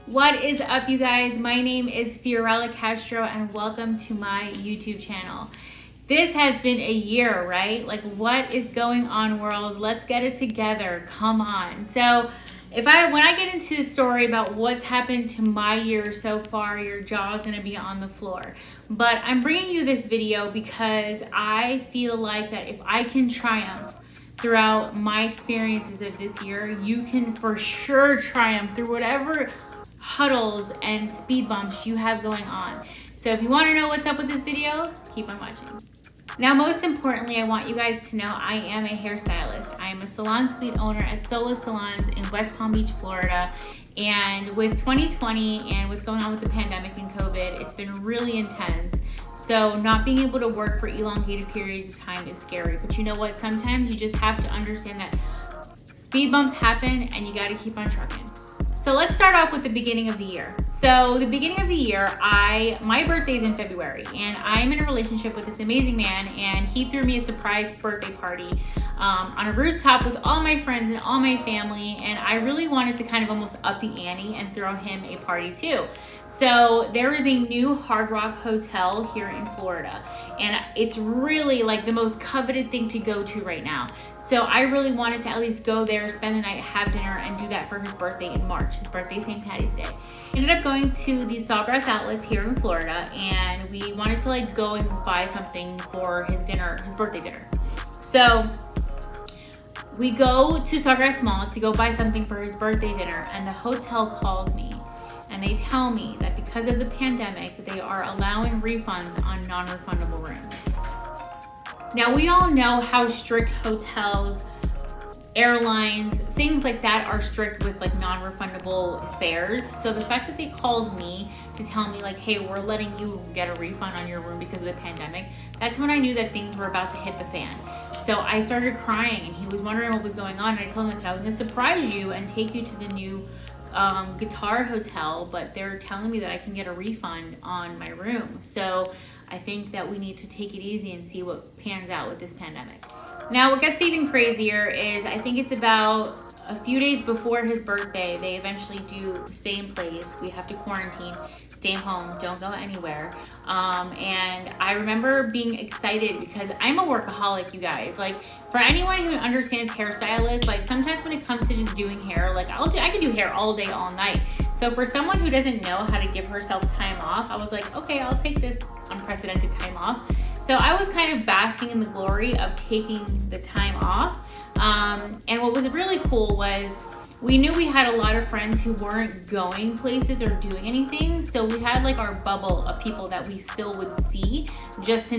What is up, you guys? My name is Fiorella Castro and welcome to my YouTube channel. This has been a year, right? Like, what is going on, world? Let's get it together. Come on. So when I get into the story about what's happened to my year so far, your jaw is going to be on the floor. But I'm bringing you this video because I feel like that if I can triumph throughout my experiences of this year, you can for sure triumph through whatever huddles and speed bumps you have going on. So if you want to know what's up with this video, keep on watching. Now, most importantly, I want you guys to know I am a hairstylist. I am a salon suite owner at Sola Salons in West Palm Beach, Florida. And with 2020 and what's going on with the pandemic and COVID, it's been really intense. So not being able to work for elongated periods of time is scary. But you know what? Sometimes you just have to understand that speed bumps happen and you got to keep on trucking. So let's start off with the beginning of the year. So the beginning of the year, my birthday is in February, and I'm in a relationship with this amazing man, and he threw me a surprise birthday party on a rooftop with all my friends and all my family, and I really wanted to kind of almost up the ante and throw him a party too. So there is a new Hard Rock hotel here in Florida, and it's really like the most coveted thing to go to right now. So I really wanted to at least go there, spend the night, have dinner, and do that for his birthday in March. His birthday is St. Patty's Day. Ended up going to the Sawgrass Outlets here in Florida, and we wanted to like go and buy something for his dinner, his birthday dinner. So we go to Sawgrass Mall to go buy something for his birthday dinner, and the hotel calls me and they tell me that because of the pandemic, they are allowing refunds on non-refundable rooms. Now, we all know how strict hotels, airlines, things like that are strict with like non-refundable fares. So the fact that they called me to tell me like, hey, we're letting you get a refund on your room because of the pandemic, that's when I knew that things were about to hit the fan. So I started crying, and he was wondering what was going on. And I told him, I said, I was gonna surprise you and take you to the new guitar hotel, but they're telling me that I can get a refund on my room. So I think that we need to take it easy and see what pans out with this pandemic. Now, what gets even crazier is I think it's about a few days before his birthday, they eventually do stay in place. We have to quarantine, stay home, don't go anywhere. And I remember being excited because I'm a workaholic, you guys. Like, for anyone who understands hairstylists, like sometimes when it comes to just doing hair, like I can do hair all day, all night. So for someone who doesn't know how to give herself time off, I was like, okay, I'll take this unprecedented time off. So I was kind of basking in the glory of taking the time off. And what was really cool was we knew we had a lot of friends who weren't going places or doing anything. So we had like our bubble of people that we still would see just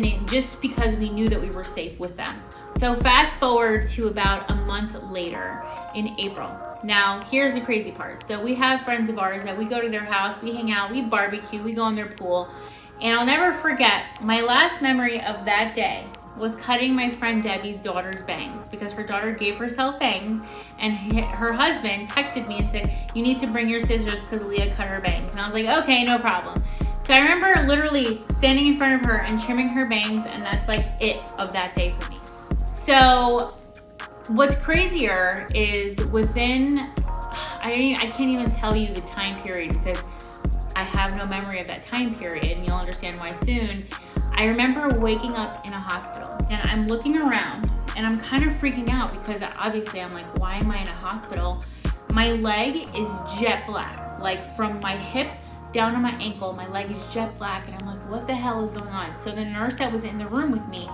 because we knew that we were safe with them. So fast forward to about a month later in April. Now, here's the crazy part. So we have friends of ours that we go to their house, we hang out, we barbecue, we go in their pool. And I'll never forget, my last memory of that day was cutting my friend Debbie's daughter's bangs because her daughter gave herself bangs, and her husband texted me and said, you need to bring your scissors because Leah cut her bangs. And I was like, okay, no problem. So I remember literally standing in front of her and trimming her bangs, and that's like it of that day for me. So what's crazier is within, I can't even tell you the time period because I have no memory of that time period, and you'll understand why soon. I remember waking up in a hospital, and I'm looking around and I'm kind of freaking out because obviously I'm like, why am I in a hospital? My leg is jet black, like from my hip down to my ankle, my leg is jet black, and I'm like, what the hell is going on? So the nurse that was in the room with me,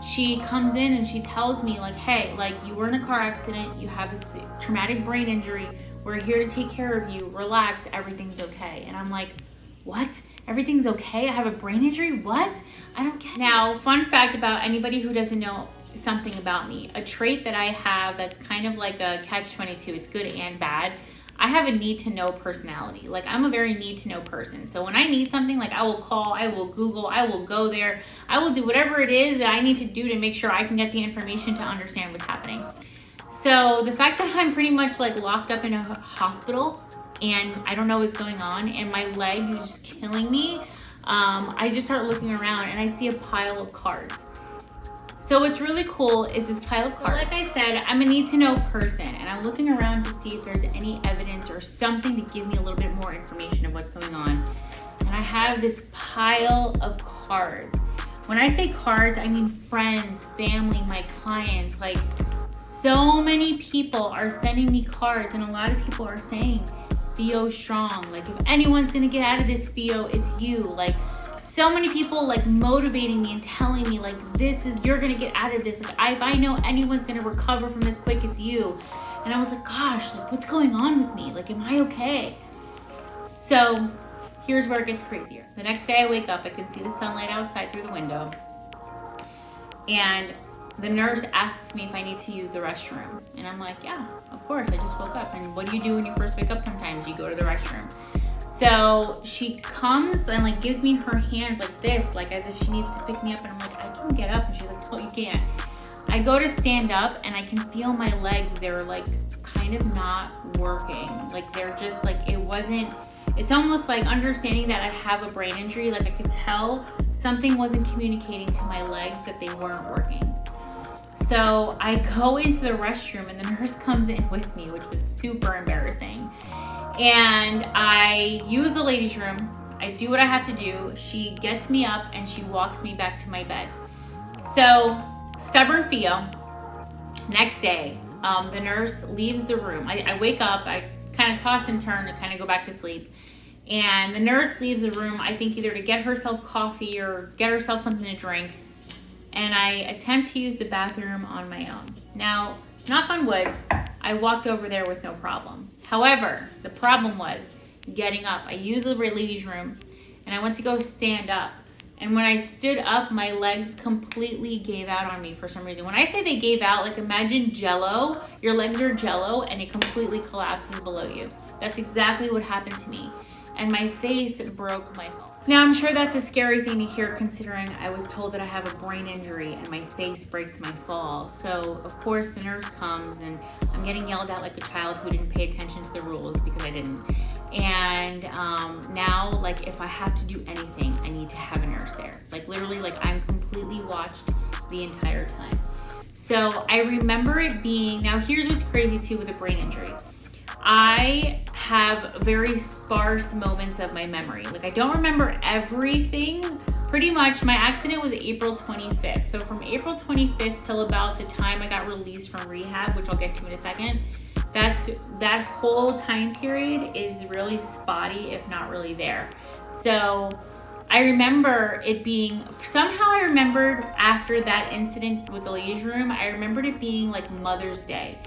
she comes in and she tells me like, hey, like you were in a car accident, you have a traumatic brain injury, we're here to take care of you, relax, everything's okay. And I'm like, what? Everything's okay? I have a brain injury? What? I don't get it. Now, fun fact about anybody who doesn't know something about me, a trait that I have that's kind of like a catch-22, it's good and bad. I have a need to know personality. Like, I'm a very need to know person. So when I need something, like I will call, I will Google, I will go there, I will do whatever it is that I need to do to make sure I can get the information to understand what's happening. So the fact that I'm pretty much like locked up in a hospital and I don't know what's going on and my leg is just killing me, I just start looking around and I see a pile of cards. So what's really cool is this pile of cards. Like I said, I'm a need to know person, and I'm looking around to see if there's any evidence or something to give me a little bit more more information of what's going on. And I have this pile of cards. When I say cards, I mean friends, family, my clients. Like, so many people are sending me cards, and a lot of people are saying, Theo strong. Like, if anyone's gonna get out of this, Theo, it's you. Like, so many people like motivating me and telling me like, you're gonna get out of this. Like, if I know anyone's gonna recover from this quick, it's you. And I was like, gosh, like, what's going on with me? Like, am I okay? So here's where it gets crazier. The next day I wake up, I can see the sunlight outside through the window. And the nurse asks me if I need to use the restroom. And I'm like, yeah, of course, I just woke up. And what do you do when you first wake up sometimes? You go to the restroom. So she comes and like gives me her hands like this, like as if she needs to pick me up. And I'm like, I can get up. And she's like, no, you can't. I go to stand up and I can feel my legs. They're like kind of not working. Like they're just like, it's almost like understanding that I have a brain injury. Like I could tell something wasn't communicating to my legs, that they weren't working. So I go into the restroom and the nurse comes in with me, which was super embarrassing. And I use the ladies' room. I do what I have to do. She gets me up and she walks me back to my bed. So stubborn Theo, next day, the nurse leaves the room. I wake up, I kind of toss and turn to kind of go back to sleep. And the nurse leaves the room, I think either to get herself coffee or get herself something to drink. And I attempt to use the bathroom on my own. Now, knock on wood, I walked over there with no problem. However, the problem was getting up. I used the ladies' room and I went to go stand up. And when I stood up, my legs completely gave out on me for some reason. When I say they gave out, like imagine Jell-O. Your legs are Jell-O and it completely collapses below you. That's exactly what happened to me. And my face broke my fall. Now, I'm sure that's a scary thing to hear considering I was told that I have a brain injury and my face breaks my fall. So, of course, the nurse comes and I'm getting yelled at like a child who didn't pay attention to the rules because I didn't. And now, like, if I have to do anything, I need to have a nurse there. Like, literally, like, I'm completely watched the entire time. So, I remember it being, now here's what's crazy too with a brain injury. I have very sparse moments of my memory. Like, I don't remember everything. Pretty much, my accident was April 25th. So from April 25th till about the time I got released from rehab, which I'll get to in a second, that whole time period is really spotty, if not really there. So I remember it being, somehow I remembered after that incident with the ladies' room, I remembered it being like Mother's Day.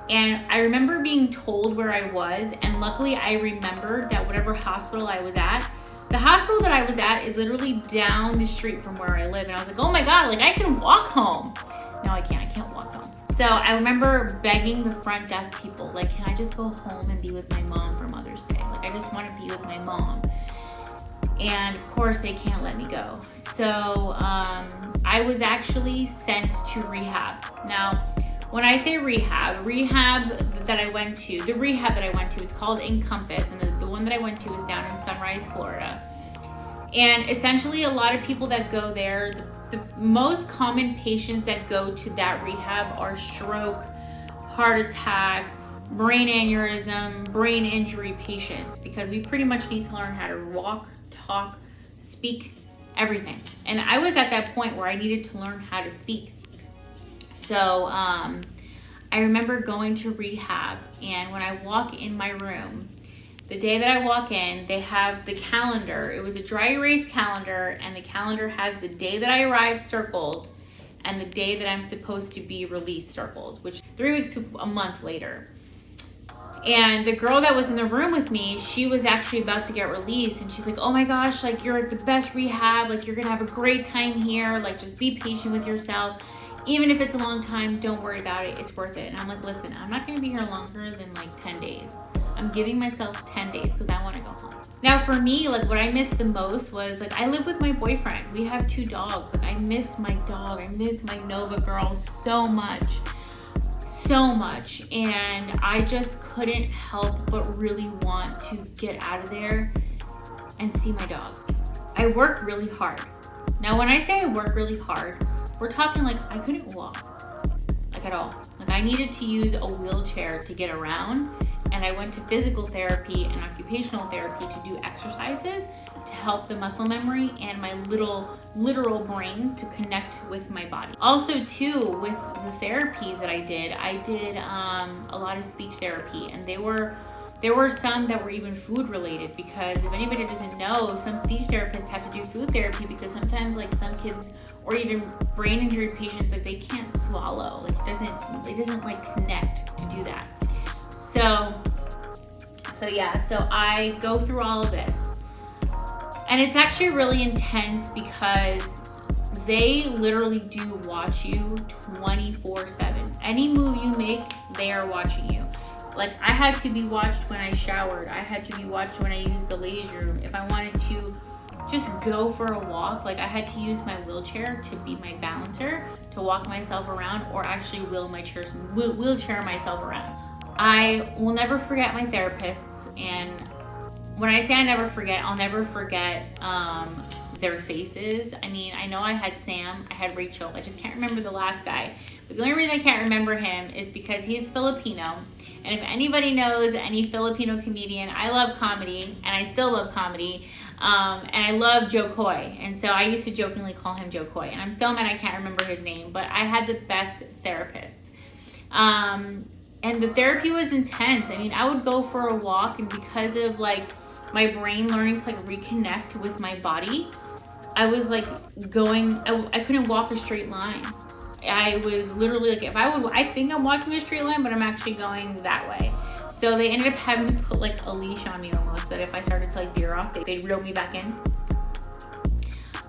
And I remember being told where I was, and luckily I remembered that whatever hospital I was at, the hospital that I was at is literally down the street from where I live. And I was like, oh my God, like I can walk home. No, I can't walk home. So I remember begging the front desk people, like, can I just go home and be with my mom for Mother's Day? Like, I just want to be with my mom. And of course they can't let me go. So I was actually sent to rehab. Now, when I say rehab that I went to, it's called Encompass, and the one that I went to is down in Sunrise, Florida. And essentially, a lot of people that go there, the most common patients that go to that rehab are stroke, heart attack, brain aneurysm, brain injury patients, because we pretty much need to learn how to walk, talk, speak, everything. And I was at that point where I needed to learn how to speak. So I remember going to rehab, and when I walk in my room, the day that I walk in, they have the calendar. It was a dry erase calendar, and the calendar has the day that I arrived circled and the day that I'm supposed to be released circled, which 3 weeks to a month later. And the girl that was in the room with me, she was actually about to get released, and she's like, oh my gosh, like you're at the best rehab, like you're gonna have a great time here, like just be patient with yourself. Even if it's a long time, don't worry about it, it's worth it. And I'm like, listen, I'm not gonna be here longer than like 10 days. I'm giving myself 10 days because I wanna go home. Now for me, like what I missed the most was like, I live with my boyfriend. We have 2 dogs. Like I miss my dog, I miss my Nova girl so much. And I just couldn't help but really want to get out of there and see my dog. I work really hard. Now when I say I work really hard, we're talking like I couldn't walk, like at all. Like I needed to use a wheelchair to get around and I went to physical therapy and occupational therapy to do exercises to help the muscle memory and my literal brain to connect with my body. Also too, with the therapies that I did a lot of speech therapy, and there were some that were even food related, because if anybody doesn't know, some speech therapists have to do food therapy because sometimes like some kids or even brain injury patients, like they can't swallow, like it doesn't like connect to do that. So I go through all of this, and it's actually really intense because they literally do watch you 24/7. Any move you make, they are watching you. Like, I had to be watched when I showered. I had to be watched when I used the ladies' room. If I wanted to just go for a walk, like I had to use my wheelchair to be my balancer, to walk myself around, or actually wheelchair myself around. I will never forget my therapists, and when I say I never forget, I'll never forget their faces. I mean, I know I had Sam, I had Rachel, I just can't remember the last guy. But the only reason I can't remember him is because he's Filipino. And if anybody knows any Filipino comedian, I love comedy, and I still love comedy. And I love Joe Coy. And so I used to jokingly call him Joe Coy. And I'm so mad I can't remember his name, but I had the best therapists. And the therapy was intense. I mean, I would go for a walk, and because of like my brain learning to like reconnect with my body, I was like I couldn't walk a straight line. I was literally like, I think I'm walking a straight line, but I'm actually going that way. So they ended up having to put like a leash on me almost, so that if I started to like veer off, they'd reel me back in.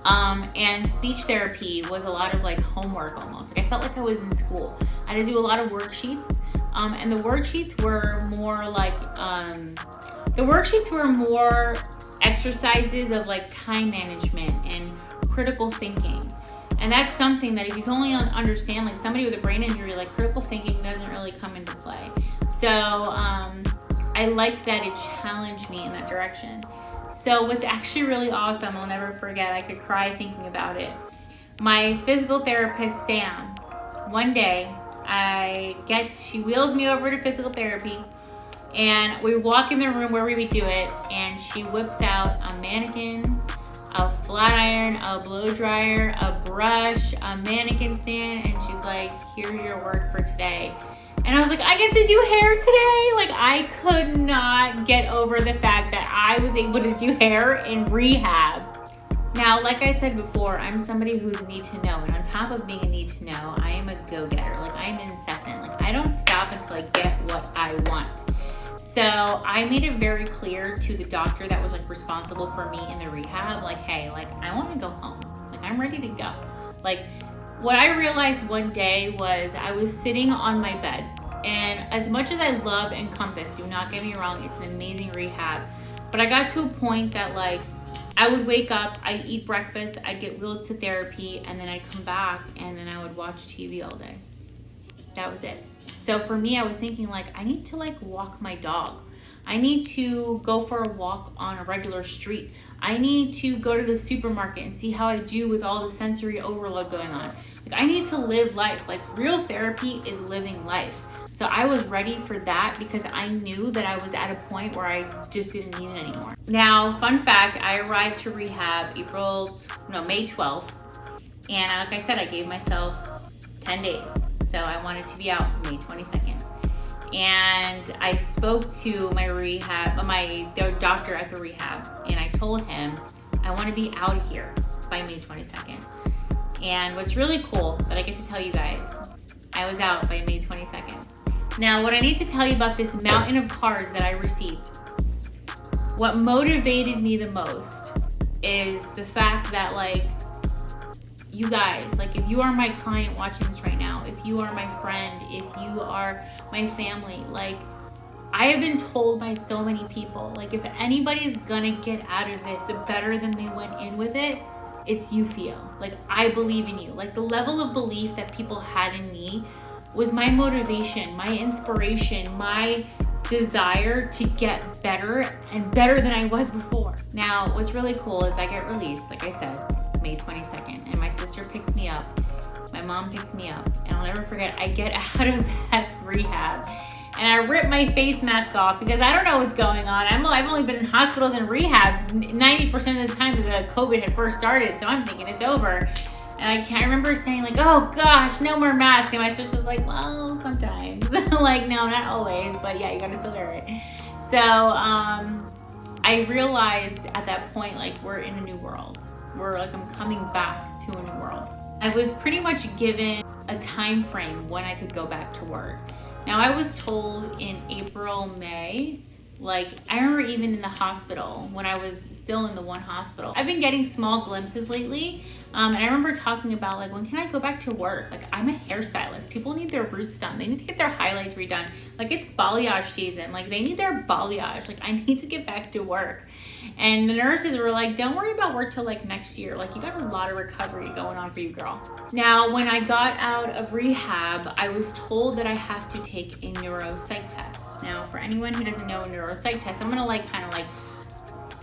And speech therapy was a lot of like homework almost. Like I felt like I was in school. I had to do a lot of worksheets. And the worksheets were more like, exercises of like time management and critical thinking. And that's something that if you can only understand, like somebody with a brain injury, like critical thinking doesn't really come into play. So I liked that it challenged me in that direction. So what's actually really awesome, I'll never forget, I could cry thinking about it. My physical therapist, Sam, one day she wheels me over to physical therapy, and we walk in the room where we would do it, and she whips out a mannequin, a flat iron, a blow dryer, a brush, a mannequin stand, and she's like, here's your work for today. And I was like, I get to do hair today? Like, I could not get over the fact that I was able to do hair in rehab. Now, like I said before, I'm somebody who's a need to know, and on top of being a need to know, I am a go-getter. Like, I'm incessant. Like, I don't stop until I get what I want. So I made it very clear to the doctor that was like responsible for me in the rehab, like, hey, like I want to go home. Like I'm ready to go. Like what I realized one day was I was sitting on my bed, and as much as I love Encompass, do not get me wrong, it's an amazing rehab. But I got to a point that like I would wake up, I'd eat breakfast, I'd get wheeled to therapy, and then I'd come back and then I would watch TV all day. That was it. So for me, I was thinking like, I need to like walk my dog. I need to go for a walk on a regular street. I need to go to the supermarket and see how I do with all the sensory overload going on. Like I need to live life. Like real therapy is living life. So I was ready for that because I knew that I was at a point where I just didn't need it anymore. Now, fun fact, I arrived to rehab May 12th. And like I said, I gave myself 10 days. So I wanted to be out May 22nd. And I spoke to the doctor at the rehab, and I told him I want to be out of here by May 22nd. And what's really cool that I get to tell you guys, I was out by May 22nd. Now, what I need to tell you about this mountain of cards that I received, what motivated me the most is the fact that like, you guys, like if you are my client watching this right now, if you are my friend, if you are my family, like I have been told by so many people, like if anybody's gonna get out of this better than they went in with it, it's you, Theo. Like I believe in you. Like the level of belief that people had in me was my motivation, my inspiration, my desire to get better and better than I was before. Now, what's really cool is I get released, like I said, May 22nd, and my sister picks me up, my mom picks me up, and I'll never forget, I get out of that rehab, and I ripped my face mask off because I don't know what's going on. I've only been in hospitals and rehab 90% of the time because COVID had first started, so I'm thinking it's over. And I remember saying like, oh gosh, no more mask. And my sister was like, well, sometimes. Like, no, not always, but yeah, you gotta still wear it. So I realized at that point, like, we're in a new world. I'm coming back to a new world. I was pretty much given a time frame when I could go back to work. Now, I was told in April, May, like, I remember even in the hospital, when I was still in the one hospital, I've been getting small glimpses lately. And I remember talking about, like, when can I go back to work? Like, I'm a hairstylist. People need their roots done. They need to get their highlights redone. Like, it's balayage season. Like, they need their balayage. Like, I need to get back to work. And the nurses were like, don't worry about work till, like, next year. Like, you got a lot of recovery going on for you, girl. Now, when I got out of rehab, I was told that I have to take a neuropsych test. Now, for anyone who doesn't know a neuropsych test, I'm gonna, like, kind of, like,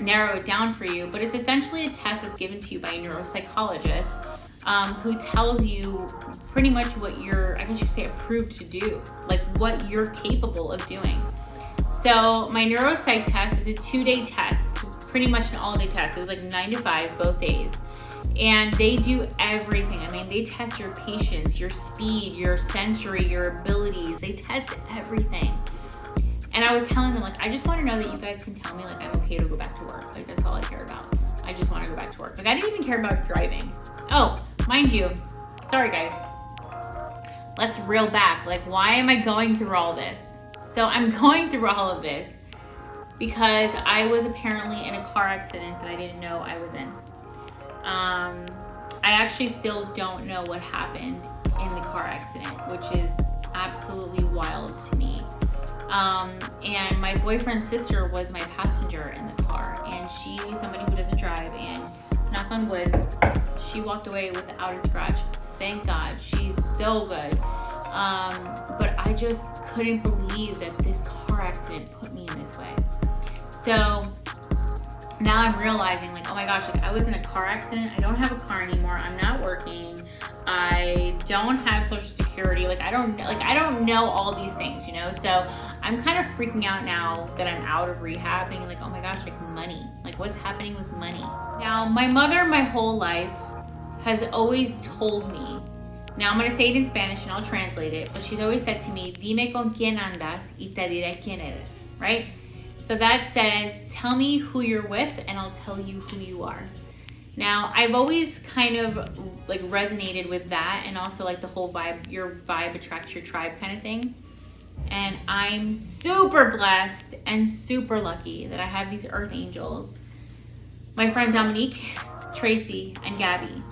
narrow it down for you, but it's essentially a test that's given to you by a neuropsychologist who tells you pretty much what you're, I guess you say, approved to do, like what you're capable of doing. So my neuropsych test is a 2-day test, pretty much an all-day test. It was like 9 to 5 both days. And they do everything. I mean, they test your patience, your speed, your sensory, your abilities. They test everything. And I was telling them, like, I just want to know that you guys can tell me, like, I'm okay to go back to work. Like, that's all I care about. I just want to go back to work. Like, I didn't even care about driving. Oh, mind you, sorry guys. Let's reel back. Like, why am I going through all this? So I'm going through all of this because I was apparently in a car accident that I didn't know I was in. I actually still don't know what happened in the car accident, which is absolutely wild to me. And my boyfriend's sister was my passenger in the car, and she's somebody who doesn't drive, and knock on wood, she walked away without a scratch. Thank God. She's so good. But I just couldn't believe that this car accident put me in this way. So now I'm realizing, like, oh my gosh, like, I was in a car accident. I don't have a car anymore. I'm not working. I don't have Social Security. Like, I don't know all these things, you know? So I'm kind of freaking out now that I'm out of rehab, thinking like, oh my gosh, like, money. Like, what's happening with money? Now, my mother my whole life has always told me, now I'm going to say it in Spanish and I'll translate it, but she's always said to me, dime con quién andas y te diré quién eres, right? So that says, tell me who you're with and I'll tell you who you are. Now, I've always kind of like resonated with that, and also like the whole vibe, your vibe attracts your tribe kind of thing. And I'm super blessed and super lucky that I have these earth angels. My friend Dominique, Tracy, and Gabby,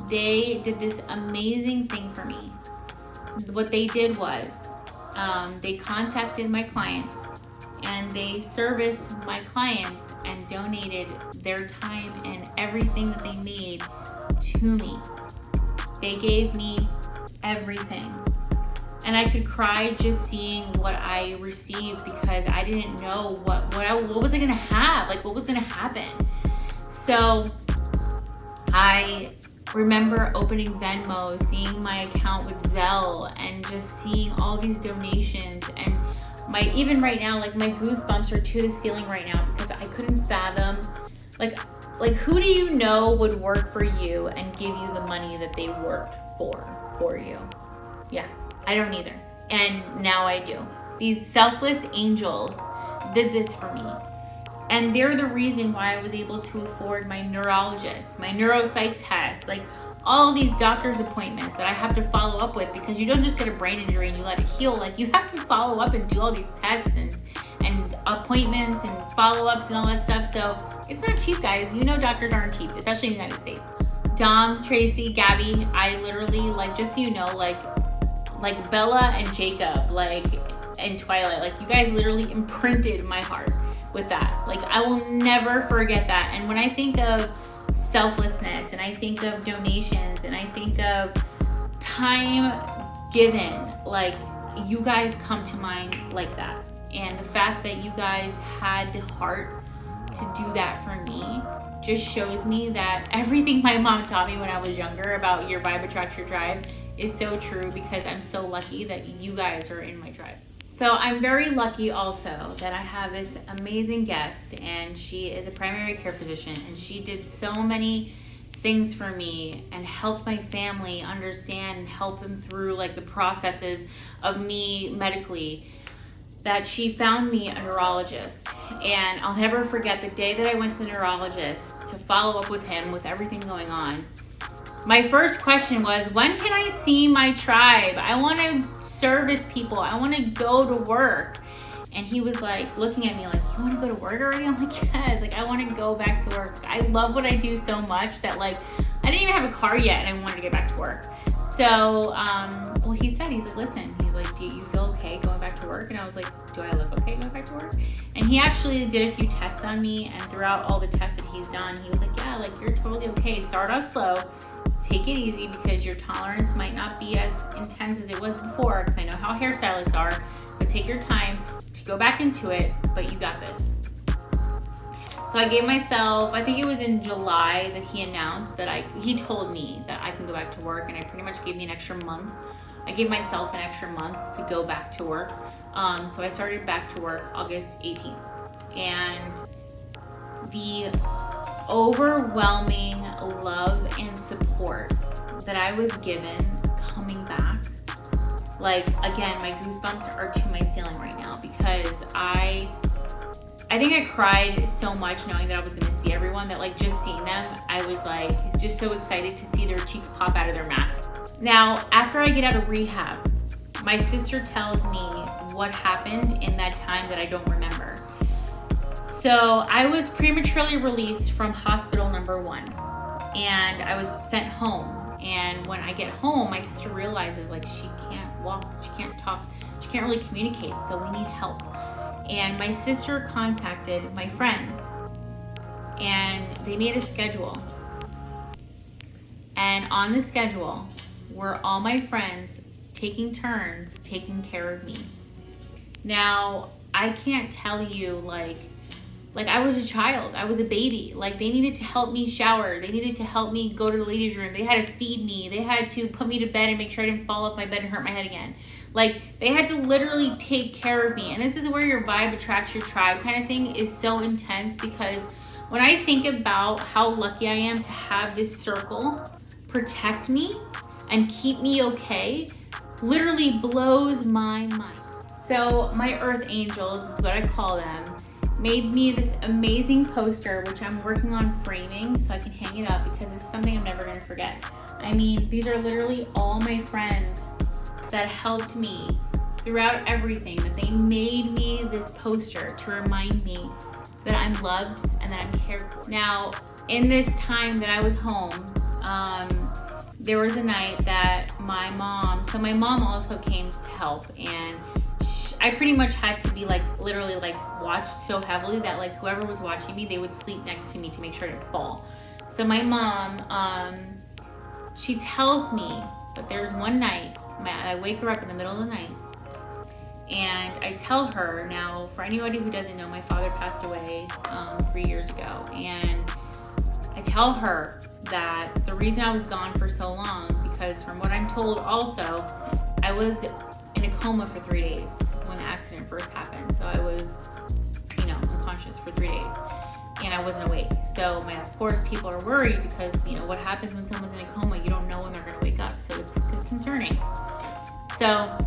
they did this amazing thing for me. What they did was they contacted my clients and they serviced my clients and donated their time and everything that they made to me. They gave me everything. And I could cry just seeing what I received because I didn't know what was I gonna have, like what was gonna happen. So I remember opening Venmo, seeing my account with Zelle, and just seeing all these donations. And even right now, like my goosebumps are to the ceiling right now because I couldn't fathom, like who do you know would work for you and give you the money that they worked for you? Yeah, I don't either. And now I do. These selfless angels did this for me. And they're the reason why I was able to afford my neurologist, my neuropsych test, like all these doctor's appointments that I have to follow up with, because you don't just get a brain injury and you let it heal. Like you have to follow up and do all these tests and appointments and follow-ups and all that stuff. So it's not cheap, guys. You know doctors aren't cheap, especially in the United States. Dom, Tracy, Gabby, I literally, like, just so you know, like Bella and Jacob, like, and Twilight, like you guys literally imprinted my heart with that. Like I will never forget that. And when I think of selflessness and I think of donations and I think of time given, like you guys come to mind like that. And the fact that you guys had the heart to do that for me just shows me that everything my mom taught me when I was younger about your vibe attracts your tribe is so true, because I'm so lucky that you guys are in my tribe. So I'm very lucky also that I have this amazing guest, and she is a primary care physician, and she did so many things for me and helped my family understand and help them through like the processes of me medically, that she found me a neurologist. And I'll never forget the day that I went to the neurologist to follow up with him with everything going on. My first question was, when can I see my tribe? I want to service people. I want to go to work. And he was like looking at me like, you want to go to work already? I'm like, yes, like I want to go back to work. I love what I do so much that like, I didn't even have a car yet and I wanted to get back to work. So, well, he said, he's like, listen, he's like, do you feel okay going back to work? And I was like, do I look okay going back to work? And he actually did a few tests on me, and throughout all the tests that he's done, he was like, yeah, like you're totally okay. Start off slow. Take it easy because your tolerance might not be as intense as it was before, because I know how hairstylists are, but take your time to go back into it, but you got this. So I gave myself, I think it was in July that he announced that he told me that I can go back to work, and I pretty much gave me an extra month. I gave myself an extra month to go back to work. So I started back to work August 18th. And the overwhelming love and support that I was given coming back, like again, my goosebumps are to my ceiling right now, because I think I cried so much knowing that I was going to see everyone, that like just seeing them, I was like just so excited to see their cheeks pop out of their masks. Now, after I get out of rehab, my sister tells me what happened in that time that I don't remember. So I was prematurely released from hospital number 1, and I was sent home. And when I get home, my sister realizes like she can't walk, she can't talk, she can't really communicate, so we need help. And my sister contacted my friends, and they made a schedule. And on the schedule were all my friends taking turns taking care of me. Now, I can't tell you like I was a child, I was a baby. Like they needed to help me shower, they needed to help me go to the ladies' room, they had to feed me, they had to put me to bed and make sure I didn't fall off my bed and hurt my head again. Like they had to literally take care of me. And this is where your vibe attracts your tribe kind of thing is so intense, because when I think about how lucky I am to have this circle protect me and keep me okay, literally blows my mind. So my earth angels is what I call them, made me this amazing poster, which I'm working on framing so I can hang it up, because it's something I'm never gonna forget. I mean, these are literally all my friends that helped me throughout everything, that they made me this poster to remind me that I'm loved and that I'm cared for. Now, in this time that I was home, there was a night that my mom also came to help, and I pretty much had to be like literally like watched so heavily that like whoever was watching me, they would sleep next to me to make sure I didn't fall. So my mom, she tells me that there's one night, I wake her up in the middle of the night, and I tell her, now for anybody who doesn't know, my father passed away 3 years ago, and I tell her that the reason I was gone for so long, because from what I'm told also, I was in a coma for 3 days when the accident first happened. So I was, unconscious for 3 days, and I wasn't awake. So of course people are worried, because what happens when someone's in a coma, you don't know when they're going to wake up. So it's concerning. So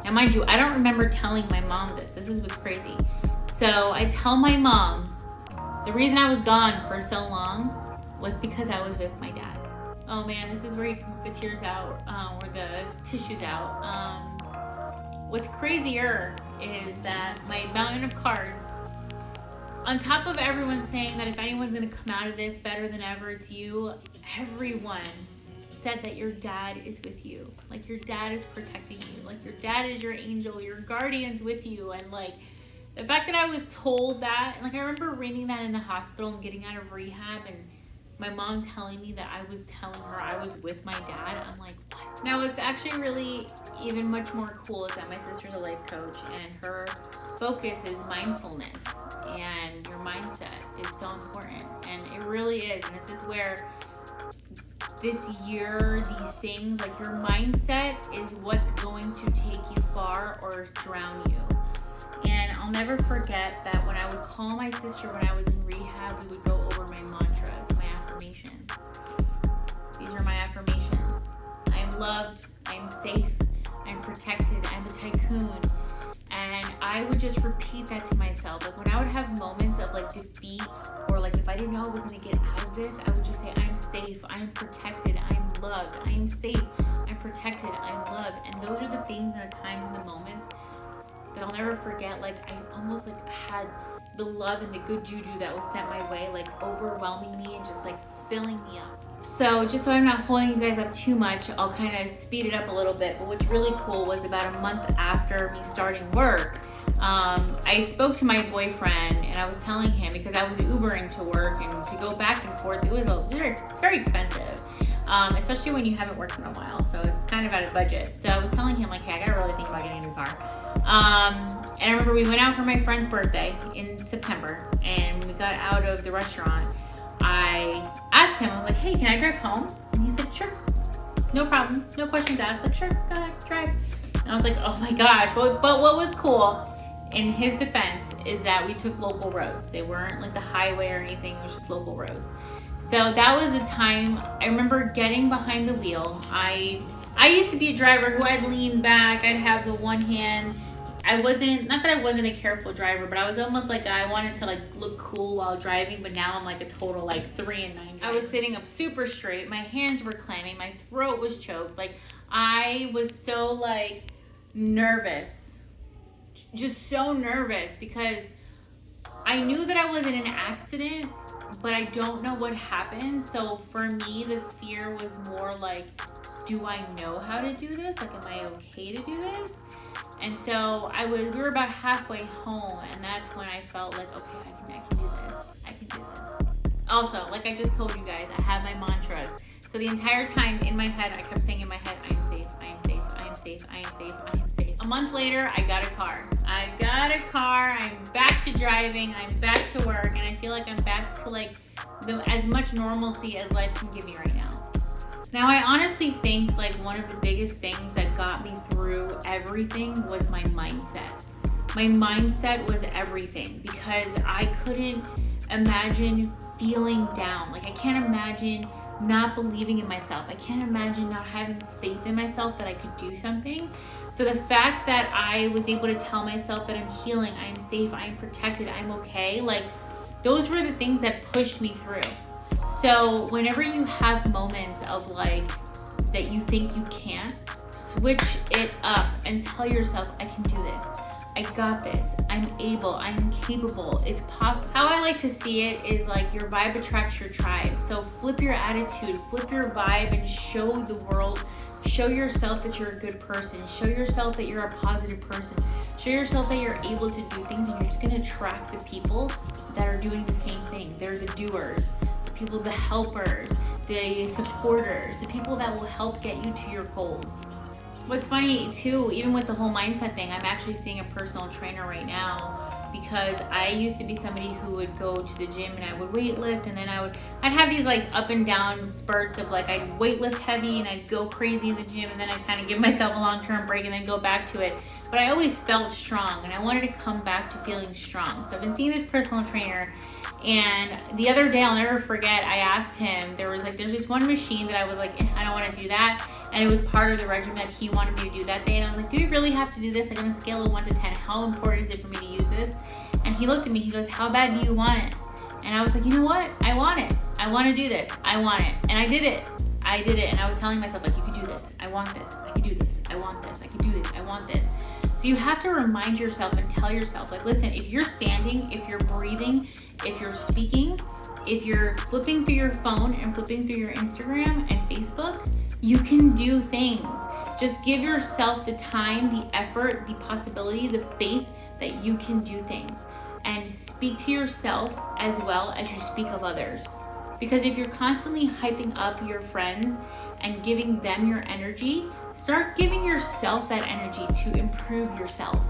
now mind you, I don't remember telling my mom this. This is what's crazy. So I tell my mom, the reason I was gone for so long was because I was with my dad. Oh man, this is where you can put the tears out, or the tissues out. What's crazier is that my mountain of cards, on top of everyone saying that if anyone's gonna come out of this better than ever, it's you, everyone said that your dad is with you. Like your dad is protecting you. Like your dad is your angel, your guardian's with you. And like the fact that I was told that, and like I remember reading that in the hospital and getting out of rehab, and my mom telling me that I was telling her I was with my dad, I'm like, what? Now, what's actually really even much more cool is that my sister's a life coach, and her focus is mindfulness, and your mindset is so important, and it really is. And this is where this year, these things, like your mindset is what's going to take you far or drown you. And I'll never forget that when I would call my sister when I was in rehab, we would go over my mantras, my affirmations. These are my affirmations. I am loved, I am safe, I am protected, I'm a tycoon. And I would just repeat that to myself. Like when I would have moments of like defeat, or like if I didn't know I was gonna get out of this, I would just say, I'm safe, I'm protected, I'm loved, I am safe, I'm protected, I'm loved. And those are the things and the times and the moments that I'll never forget. Like I almost like had the love and the good juju that was sent my way, like overwhelming me and just like filling me up. So just so I'm not holding you guys up too much, I'll kind of speed it up a little bit. But what's really cool was about a month after me starting work, I spoke to my boyfriend and I was telling him, because I was Ubering to work and to go back and forth, it's very expensive, especially when you haven't worked in a while. So it's kind of out of budget. So I was telling him like, hey, I gotta really think about getting a new car. And I remember we went out for my friend's birthday in September, and we got out of the restaurant. I asked him, I was like, hey, can I drive home? And he said, sure, no problem, no questions asked. Like, sure, go ahead, drive. And I was like, oh my gosh. But what was cool, in his defense, is that we took local roads. They weren't like the highway or anything, it was just local roads. So that was the time I remember getting behind the wheel. I used to be a driver who I'd lean back, I'd have the one hand. Not that I wasn't a careful driver, but I was almost like I wanted to like look cool while driving, but now I'm like a total like 3 and 9. I was sitting up super straight, my hands were clamming, my throat was choked. Like I was so like nervous, just so nervous, because I knew that I was in an accident, but I don't know what happened. So for me, the fear was more like, do I know how to do this? Like, am I okay to do this? And so we were about halfway home, and that's when I felt like, okay, I can do this. I can do this. Also, like I just told you guys, I have my mantras. So the entire time in my head, I kept saying in my head, I am safe, I am safe, I am safe, I am safe, I am safe. A month later, I got a car. I got a car, I'm back to driving, I'm back to work, and I feel like I'm back to like as much normalcy as life can give me right now. Now, I honestly think like one of the biggest things that got me through everything was my mindset. My mindset was everything, because I couldn't imagine feeling down. Like I can't imagine not believing in myself. I can't imagine not having faith in myself that I could do something. So the fact that I was able to tell myself that I'm healing, I'm safe, I'm protected, I'm okay, like those were the things that pushed me through. So whenever you have moments of like that you think you can't, switch it up and tell yourself, I can do this. I got this. I'm able. I'm capable. It's possible. How I like to see it is like your vibe attracts your tribe. So flip your attitude, flip your vibe, and show the world, show yourself that you're a good person. Show yourself that you're a positive person. Show yourself that you're able to do things, and you're just going to attract the people that are doing the same thing. They're the doers. People, the helpers, the supporters, the people that will help get you to your goals. What's funny too, even with the whole mindset thing, I'm actually seeing a personal trainer right now, because I used to be somebody who would go to the gym and I would weight lift, and then I'd have these like up and down spurts of like I'd weight lift heavy and I'd go crazy in the gym, and then I'd kind of give myself a long-term break and then go back to it. But I always felt strong, and I wanted to come back to feeling strong. So I've been seeing this personal trainer, and the other day, I'll never forget, I asked him, there's this one machine that I was like, I don't want to do that. And it was part of the regimen that he wanted me to do that day. And I was like, do we really have to do this? Like on a scale of 1 to 10, how important is it for me to use this? And he looked at me, he goes, how bad do you want it? And I was like, you know what? I want it. I want to do this. I want it. And I did it. And I was telling myself, like, you can do this. I want this. I can do this. I want this. I can do this. I want this. So you have to remind yourself and tell yourself, like, listen, if you're standing, if you're breathing, if you're speaking, if you're flipping through your phone and flipping through your Instagram and Facebook, you can do things. Just give yourself the time, the effort, the possibility, the faith that you can do things. And speak to yourself as well as you speak of others. Because if you're constantly hyping up your friends and giving them your energy, start giving yourself that energy to improve yourself.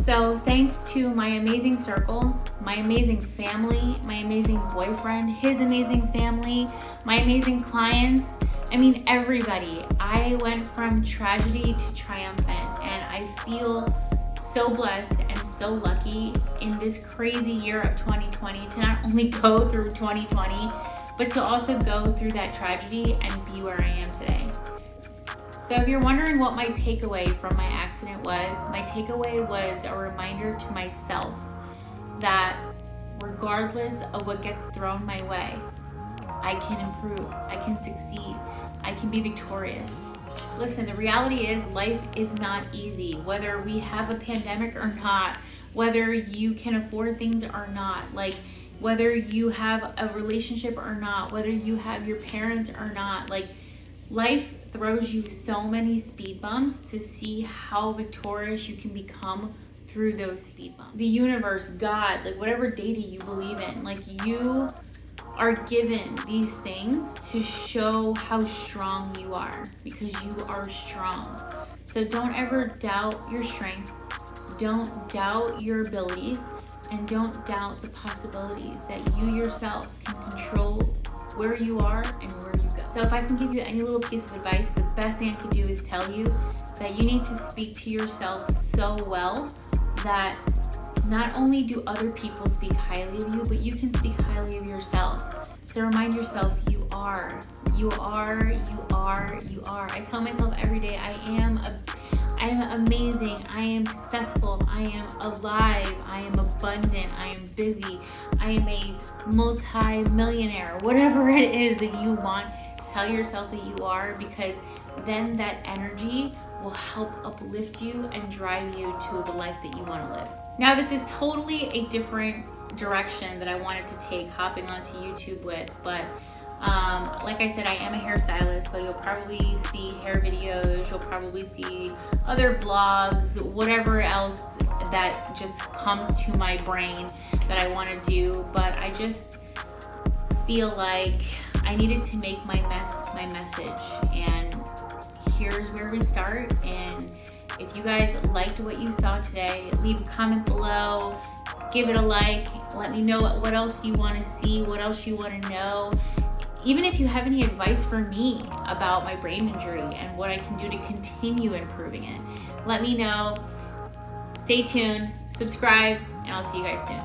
So thanks to my amazing circle, my amazing family, my amazing boyfriend, his amazing family, my amazing clients, I mean, everybody. I went from tragedy to triumphant, and I feel so blessed and so lucky in this crazy year of 2020 to not only go through 2020, but to also go through that tragedy and be where I am today. So if you're wondering what my takeaway from my accident was, my takeaway was a reminder to myself that regardless of what gets thrown my way, I can improve, I can succeed, I can be victorious. Listen, the reality is life is not easy, whether we have a pandemic or not, whether you can afford things or not, like whether you have a relationship or not, whether you have your parents or not. Like, life throws you so many speed bumps to see how victorious you can become through those speed bumps. The universe, God, like whatever deity you believe in, like you are given these things to show how strong you are, because you are strong. So don't ever doubt your strength, don't doubt your abilities, and don't doubt the possibilities that you yourself can control where you are and where you go. So if I can give you any little piece of advice, the best thing I could do is tell you that you need to speak to yourself so well that not only do other people speak highly of you, but you can speak highly of yourself. So remind yourself, you are. I tell myself every day, I am amazing, I am successful, I am alive, I am abundant, I am busy, I am a multi-millionaire, whatever it is that you want, tell yourself that you are, because then that energy will help uplift you and drive you to the life that you want to live. Now, this is totally a different direction that I wanted to take hopping onto YouTube with, but like I said, I am a hairstylist, so you'll probably see hair videos, you'll probably see other vlogs, whatever else that just comes to my brain that I want to do. But I just feel like I needed to make my message, and here's where we start. And if you guys liked what you saw today, leave a comment below, give it a like, let me know what else you want to see, what else you want to know. Even if you have any advice for me about my brain injury and what I can do to continue improving it, let me know. Stay tuned, subscribe, and I'll see you guys soon.